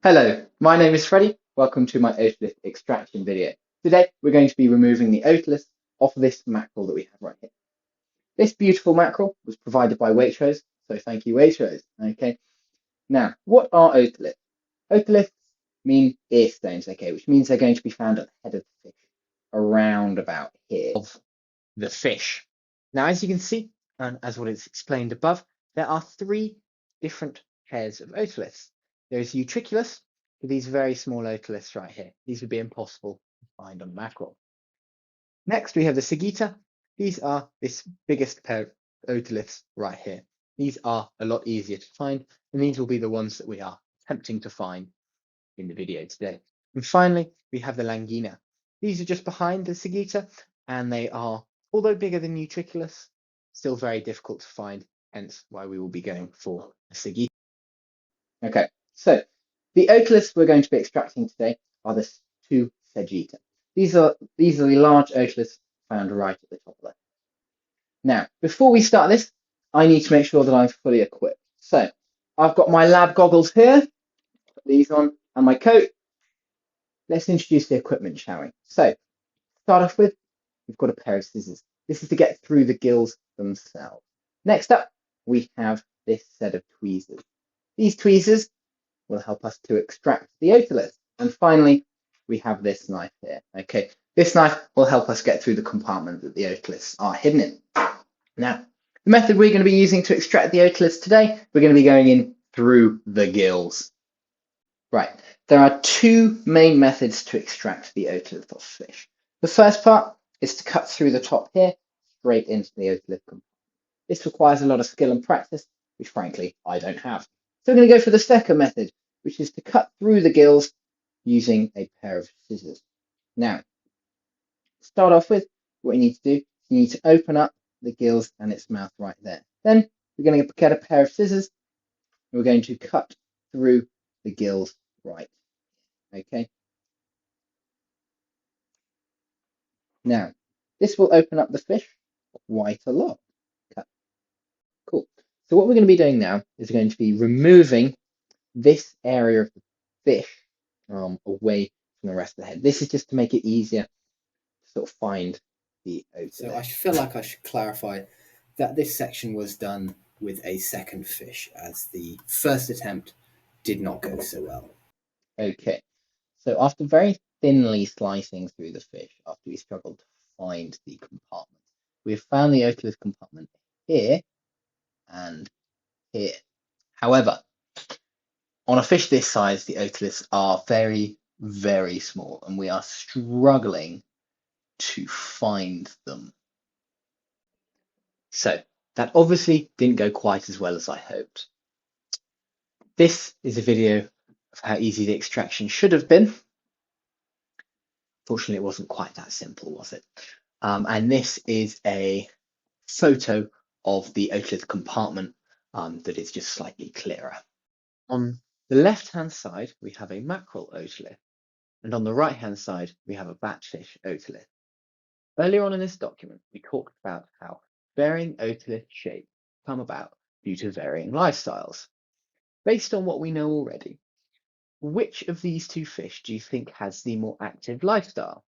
Hello, my name is Freddie. Welcome to my otolith extraction video. Today we're going to be removing the otolith off this mackerel that we have right here. This beautiful mackerel was provided by Waitrose, so thank you Waitrose. Okay. Now, what are otoliths? Otoliths mean ear stones, okay, which means they're going to be found at the head of the fish, around about here of the fish. Now, as you can see, and as what is explained above, there are three different pairs of otoliths. There's Utriculus, with these very small otoliths right here. These would be impossible to find on mackerel. Next, we have the Sagitta. These are this biggest pair of otoliths right here. These are a lot easier to find, and these will be the ones that we are attempting to find in the video today. And finally, we have the Langina. These are just behind the Sagitta, and they are, although bigger than Utriculus, still very difficult to find, hence why we will be going for a Sagitta. Okay, so the otoliths we're going to be extracting today are the two Sagitta. These are the large otoliths found right at the top of there. Now, before we start this, I need to make sure that I'm fully equipped. So I've got my lab goggles here, put these on, and my coat. Let's introduce the equipment, shall we? So, start off with, we've got a pair of scissors. This is to get through the gills themselves. Next up, we have this set of tweezers. These tweezers will help us to extract the otolith. And finally, we have this knife here. Okay, this knife will help us get through the compartment that the otoliths are hidden in. Now, the method we're going to be using to extract the otoliths today, we're going to be going in through the gills. Right, there are two main methods to extract the otolith off fish. The first part is to cut through the top here, straight into the otolith compartment. This requires a lot of skill and practice, which frankly, I don't have. So we're going to go for the second method, which is to cut through the gills using a pair of scissors. Now, to start off with, what you need to do, you need to open up the gills and its mouth right there. Then we're going to get a pair of scissors and we're going to cut through the gills right. Okay. Now, this will open up the fish quite a lot. Cut. Cool. So what we're going to be doing now is going to be removing this area of the fish away from the rest of the head. This is just to make it easier to sort of find the otolith. So I feel like I should clarify that this section was done with a second fish, as the first attempt did not go so well. Okay, so after very thinly slicing through the fish, after we struggled to find the compartment, we've found the otolith compartment here and here. However, on a fish this size, the otoliths are very, very small, and we are struggling to find them. So that obviously didn't go quite as well as I hoped. This is a video of how easy the extraction should have been. Fortunately, it wasn't quite that simple, was it? And this is a photo of the otolith compartment that is just slightly clearer. On the left-hand side, we have a mackerel otolith, and on the right-hand side, we have a batchfish otolith. Earlier on in this document, we talked about how varying otolith shapes come about due to varying lifestyles. Based on what we know already, which of these two fish do you think has the more active lifestyle?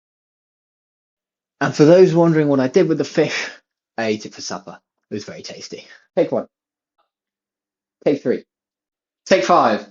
And for those wondering what I did with the fish, I ate it for supper. It was very tasty. Take one. Take three. Take five.